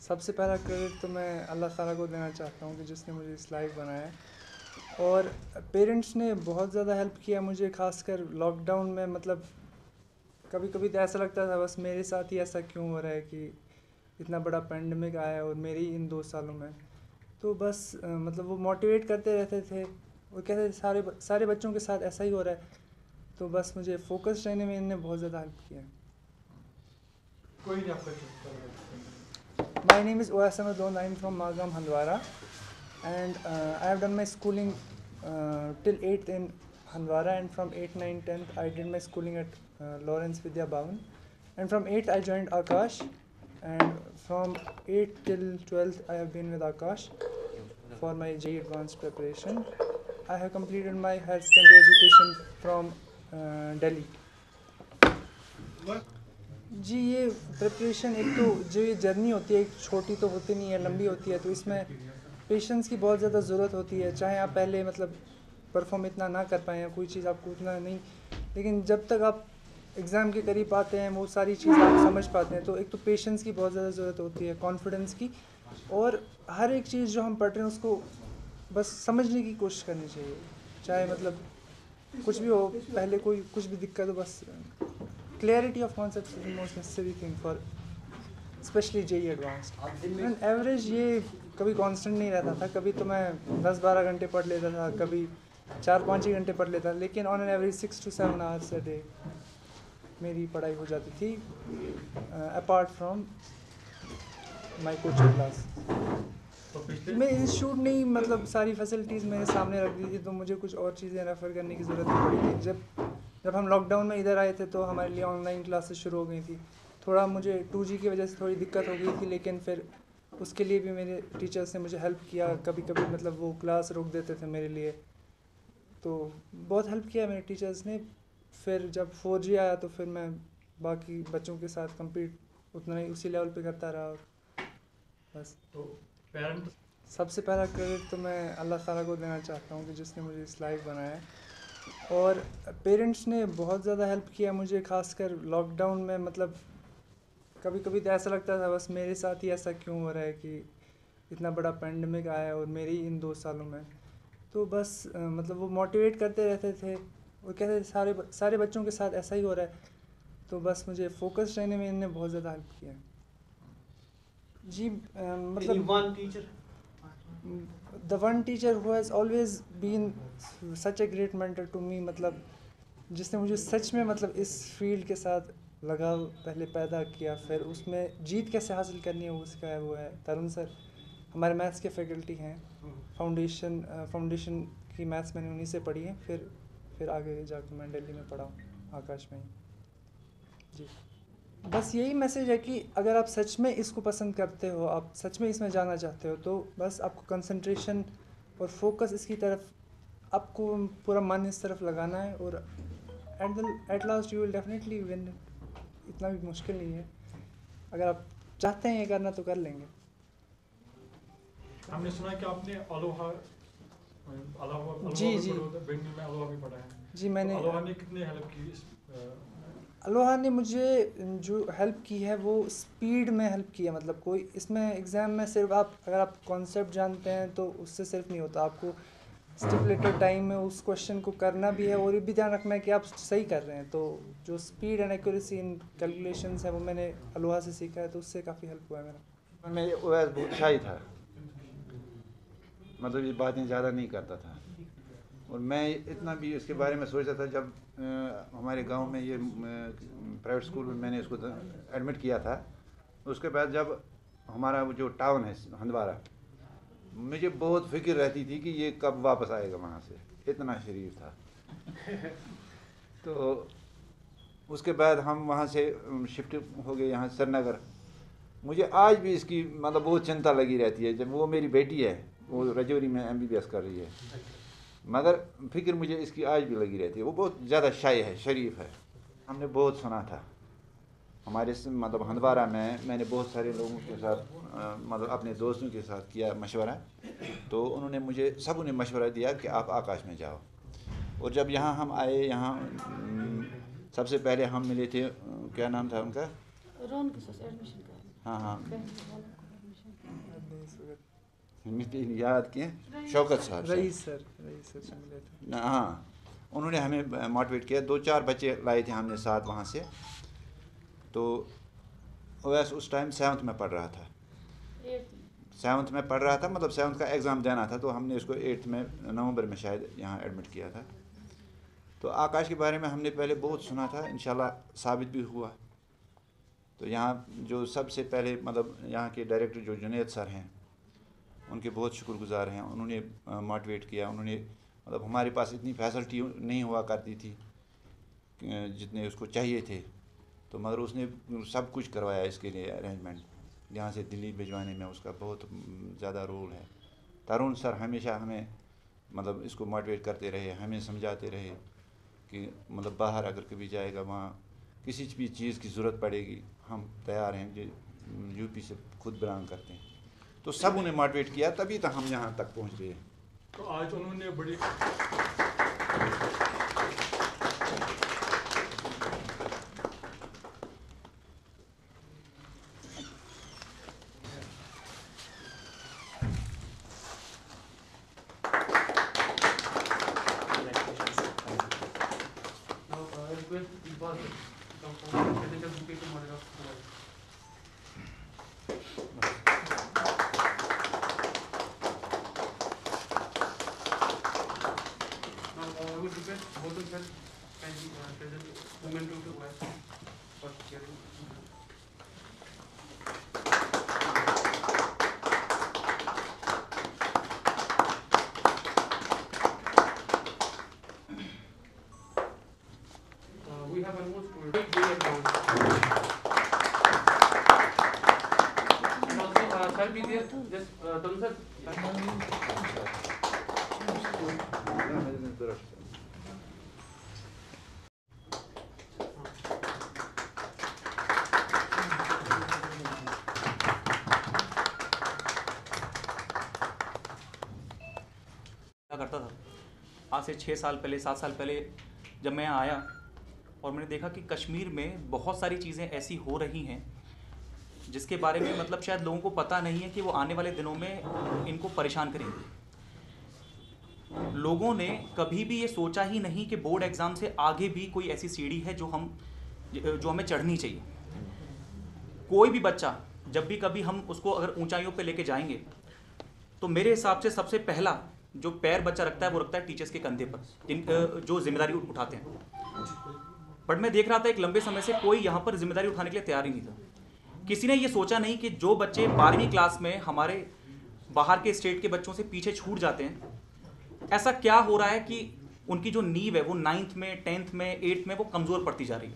सबसे पहला क्रेडिट तो मैं अल्लाह ताला को देना चाहता हूँ कि जिसने मुझे इस लायक बनाया है। और पेरेंट्स ने बहुत ज़्यादा हेल्प किया मुझे, खासकर लॉकडाउन में। मतलब कभी कभी तो ऐसा लगता था बस मेरे साथ ही ऐसा क्यों हो रहा है कि इतना बड़ा पेंडेमिक आया और मेरे ही इन 2 सालों में। तो बस मतलब वो मोटिवेट करते रहते थे और कहते थे सारे बच्चों के साथ ऐसा ही हो रहा है। तो बस मुझे फोकस रहने में इनने बहुत ज़्यादा हेल्प किया। कोई नहीं आपका My name is OSM Adon. I am from Magam, Handwara, and I have done my schooling till 8th in Handwara, and from 8th, 9th, 10th I did my schooling at Lawrence Vidya Bhavan, and from 8th I joined Akash, and from 8th till 12th I have been with Akash for my JEE advanced preparation. I have completed my higher secondary education from Delhi. जी, ये preparation, एक तो जो ये journey होती है एक छोटी तो होती नहीं है, लंबी होती है। तो इसमें पेशेंस की बहुत ज़्यादा ज़रूरत होती है। चाहे आप पहले मतलब परफॉर्म इतना ना कर पाएँ या कोई चीज़ आपको उतना नहीं, लेकिन जब तक आप एग्ज़ाम के करीब आते हैं वो सारी चीज़ें आप समझ पाते हैं। तो एक तो पेशेंस की बहुत ज़्यादा ज़रूरत होती है, कॉन्फिडेंस की, और हर एक चीज़ जो हम पढ़ रहे हैं उसको बस समझने की कोशिश करनी चाहिए। चाहे मतलब कुछ भी हो, पहले कोई कुछ भी दिक्कत हो, बस clarity of concepts is the most necessary thing for especially JEE advanced. And average ये कभी कांस्टेंट नहीं रहता था। कभी तो मैं 10-12 घंटे पढ़ लेता था, कभी 4-5 ही घंटे पढ़ लेता, लेकिन on an average 6 to 7 hours a day मेरी पढ़ाई हो जाती थी, apart from my coaching class. मैं इंस्टीट्यूट नहीं, मतलब सारी फैसिलिटीज़ मेरे सामने रख दी थी, तो मुझे कुछ और चीज़ें रेफ़र करने की ज़रूरत नहीं पड़ी थी। जब हम लॉकडाउन में इधर आए थे तो हमारे लिए ऑनलाइन क्लासेस शुरू हो गई थी। थोड़ा मुझे 2G की वजह से थोड़ी दिक्कत हो गई थी, लेकिन फिर उसके लिए भी मेरे टीचर्स ने मुझे हेल्प किया। कभी कभी मतलब वो क्लास रोक देते थे मेरे लिए, तो बहुत हेल्प किया मेरे टीचर्स ने। फिर जब 4G आया तो फिर मैं बाकी बच्चों के साथ कम्पीट उतना ही उसी लेवल पे करता रहा। और बस तो पेरेंट सबसे पहला क्रेडिट तो मैं अल्लाह ताला को देना चाहता हूँ कि जिसने मुझे इस लायक बनाया है। और पेरेंट्स ने बहुत ज़्यादा हेल्प किया मुझे, खासकर लॉकडाउन में। मतलब कभी कभी तो ऐसा लगता था बस मेरे साथ ही ऐसा क्यों हो रहा है कि इतना बड़ा पेंडेमिक आया और मेरे ही इन 2 सालों में। तो बस मतलब वो मोटिवेट करते रहते थे और कहते थे सारे बच्चों के साथ ऐसा ही हो रहा है। तो बस मुझे फोकस रहने में इनने बहुत ज़्यादा हेल्प किया। जी मतलब the one teacher who has always been such a great mentor to me, मतलब जिसने मुझे सच में मतलब इस फील्ड के साथ लगाव पहले पैदा किया, फिर उसमें जीत कैसे हासिल करनी है उसका है, वो है तरुण सर। हमारे मैथ्स के फैकल्टी हैं। फाउंडेशन की मैथ्स मैंने उन्हीं से पढ़ी है। फिर आगे जाकर मैं दिल्ली में पढ़ा हूँ, आकाश में ही। जी, बस यही मैसेज है कि अगर आप सच में इसको पसंद करते हो, आप सच में इसमें जाना चाहते हो, तो बस आपको कंसंट्रेशन और फोकस इसकी तरफ, आपको पूरा मन इस तरफ लगाना है, और at last you will definitely win. इतना भी मुश्किल नहीं है, अगर आप चाहते हैं ये करना तो कर लेंगे। हमने सुना कि आपने अलोहा जी जी बेंगलुरु में अलोहा भी पढ़ा है। जी, मैंने तो अलोहा ने कितने हेल्प की अलोहा ने मुझे जो हेल्प की है वो स्पीड में हेल्प की है। मतलब कोई इसमें एग्ज़ाम में सिर्फ अगर आप कॉन्सेप्ट जानते हैं तो उससे सिर्फ नहीं होता, आपको स्टिपुलेटेड टाइम में उस क्वेश्चन को करना भी है, और ये भी ध्यान रखना है कि आप सही कर रहे हैं। तो जो speed and accuracy in calculations है वो मैंने अलोहा से सीखा है, तो उससे काफ़ी हेल्प हुआ है मेरा। मैं ओएस बहुत शाही था, मतलब ये बातें ज़्यादा नहीं करता था, और मैं इतना भी इसके बारे में सोचता था। जब हमारे गांव में ये प्राइवेट स्कूल में मैंने इसको एडमिट किया था, उसके बाद जब हमारा जो टाउन है हंदवारा, मुझे बहुत फिक्र रहती थी कि ये कब वापस आएगा वहाँ से, इतना शरीफ था। तो उसके बाद हम वहाँ से शिफ्ट हो गए यहाँ श्रीनगर। मुझे आज भी इसकी मतलब बहुत चिंता लगी रहती है। जब वो मेरी बेटी है, वो रजौरी में MBBS कर रही है, मगर फिक्र मुझे इसकी आज भी लगी रहती है। वो बहुत ज़्यादा शाय है, शरीफ है। हमने बहुत सुना था हमारे मतलब हंदवारा में। मैंने बहुत सारे लोगों के साथ मतलब अपने दोस्तों के साथ किया मशवरा, तो उन्होंने मुझे सब ने मशवरा दिया कि आप आकाश में जाओ। और जब यहाँ हम आए, यहाँ सबसे पहले हम मिले थे, क्या नाम था उनका? हाँ हाँ, याद किए शौकत साहब से। रईस सर से मिले थे। हाँ, उन्होंने हमें मोटिवेट किया। 2-4 बच्चे लाए थे हमने साथ वहाँ से। तो वैसे उस टाइम 7th में पढ़ रहा था, 7th में पढ़ रहा था, मतलब 7th का एग्ज़ाम देना था। तो हमने उसको 8th में नवंबर में शायद यहाँ एडमिट किया था। तो आकाश के बारे में हमने पहले बहुत सुना था, इंशाल्लाह साबित भी हुआ। तो यहाँ जो सबसे पहले मतलब यहाँ के डायरेक्टर जो जुनैद सर हैं, उनके बहुत शुक्रगुजार हैं। उन्होंने मोटिवेट किया। उन्होंने मतलब हमारे पास इतनी फैसिलिटी नहीं हुआ करती थी जितने उसको चाहिए थे, तो मगर उसने सब कुछ करवाया इसके लिए अरेंजमेंट। यहाँ से दिल्ली भिजवाने में उसका बहुत ज़्यादा रोल है। तरुण सर हमेशा हमें मतलब इसको मोटिवेट करते रहे, हमें समझाते रहे कि मतलब बाहर अगर कभी जाएगा, वहाँ किसी भी चीज़ की ज़रूरत पड़ेगी, हम तैयार हैं। जो यूपी से खुद बिलोंग करते हैं, तो सब उन्हें मोटिवेट किया, तभी तो हम यहाँ तक पहुँच गए। तो आज उन्होंने बड़ी we have almost 20 accounts. And also, sir, be there. Just Tarun sir. करता था आज से 6 साल पहले 7 साल पहले जब मैं यहाँ आया और मैंने देखा कि कश्मीर में बहुत सारी चीज़ें ऐसी हो रही हैं जिसके बारे में मतलब शायद लोगों को पता नहीं है कि वो आने वाले दिनों में इनको परेशान करेंगे। लोगों ने कभी भी ये सोचा ही नहीं कि बोर्ड एग्ज़ाम से आगे भी कोई ऐसी सीढ़ी है जो हमें चढ़नी चाहिए। कोई भी बच्चा जब भी कभी हम उसको अगर ऊंचाइयों पे लेके जाएंगे तो मेरे हिसाब से सबसे पहला जो पैर बच्चा रखता है वो रखता है टीचर्स के कंधे पर, जो जिम्मेदारी उठाते हैं। बट मैं देख रहा था एक लंबे समय से कोई यहाँ पर जिम्मेदारी उठाने के लिए तैयार ही नहीं था। किसी ने ये सोचा नहीं कि जो बच्चे 12वीं क्लास में हमारे बाहर के स्टेट के बच्चों से पीछे छूट जाते हैं, ऐसा क्या हो रहा है कि उनकी जो नींव है वो 9th में 10th में 8th में वो कमज़ोर पड़ती जा रही है।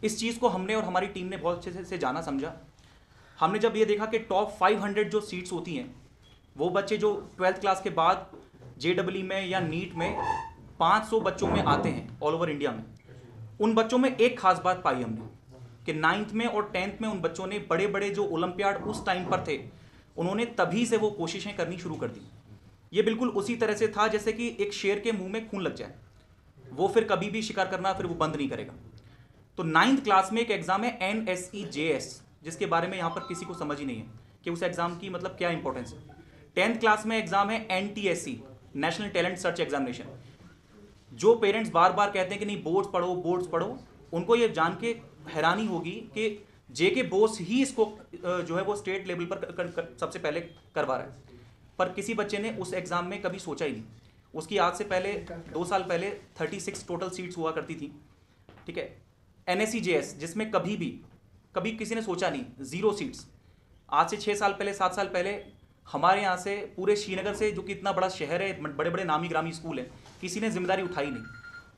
इस चीज़ को हमने और हमारी टीम ने बहुत अच्छे से जाना समझा। हमने जब ये देखा कि टॉप 500 जो सीट्स होती हैं वो बच्चे जो 12th क्लास के बाद JEE में या नीट में 500 बच्चों में आते हैं ऑल ओवर इंडिया में, उन बच्चों में एक खास बात पाई हमने कि 9th में और 10th में उन बच्चों ने बड़े बड़े जो ओलंपियाड उस टाइम पर थे उन्होंने तभी से वो कोशिशें करनी शुरू कर दी। ये बिल्कुल उसी तरह से था जैसे कि एक शेर के मुंह में खून लग जाए, वो फिर कभी भी शिकार करना फिर वो बंद नहीं करेगा। तो 9th क्लास में एक एग्ज़ाम है NSEJS, जिसके बारे में यहाँ पर किसी को समझ ही नहीं है कि उस एग्ज़ाम की मतलब क्या इंपॉर्टेंस है। 10th क्लास में एग्ज़ाम है NTSE, national talent search examination. जो पेरेंट्स बार बार कहते हैं कि नहीं बोर्ड्स पढ़ो, उनको ये जान के हैरानी होगी कि JK बोस ही इसको जो है वो स्टेट लेवल पर सबसे पहले करवा रहा है। पर किसी बच्चे ने उस एग्ज़ाम में कभी सोचा ही नहीं। उसकी आज से पहले 2 साल पहले 36 टोटल सीट्स हुआ करती थी, ठीक है। NSEJS जिसमें कभी किसी ने सोचा नहीं, 0 सीट्स। आज से 6 साल पहले 7 साल पहले हमारे यहाँ से पूरे श्रीनगर से, जो कि इतना बड़ा शहर है, बड़े बड़े नामी ग्रामी स्कूल हैं, किसी ने जिम्मेदारी उठाई नहीं,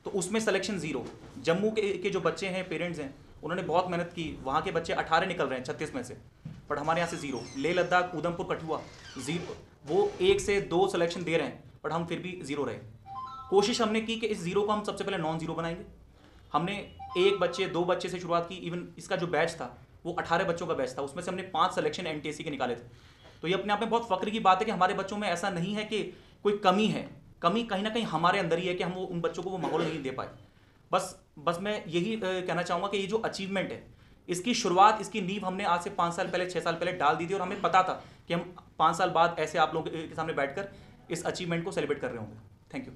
तो उसमें सिलेक्शन 0। जम्मू के जो बच्चे हैं, पेरेंट्स हैं, उन्होंने बहुत मेहनत की। वहाँ के बच्चे 18 निकल रहे हैं 36 में से, बट हमारे यहाँ से 0। लेह लद्दाख, उधमपुर, कठुआ 0, वो 1 से 2 सिलेक्शन दे रहे हैं, बट हम फिर भी 0 रहे। कोशिश हमने की कि इस 0 को हम सबसे पहले नॉन 0 बनाएंगे। हमने 1 बच्चे 2 बच्चे से शुरुआत की। इवन इसका जो बैच था वो 18 बच्चों का बैच था, उसमें से हमने 5 सिलेक्शन NTSE के निकाले थे। तो ये अपने आप में बहुत फ़ख्र की बात है कि हमारे बच्चों में ऐसा नहीं है कि कोई कमी है। कमी कहीं ना कहीं हमारे अंदर ही है कि हम उन बच्चों को वो माहौल नहीं दे पाए। बस मैं यही कहना चाहूँगा कि ये जो अचीवमेंट है, इसकी शुरुआत, इसकी नींव हमने आज से 5 साल पहले, 6 साल पहले डाल दी थी, और हमें पता था कि हम 5 साल बाद ऐसे आप लोगों के सामने बैठकर इस अचीवमेंट को सेलिब्रेट कर रहे होंगे। Thank you.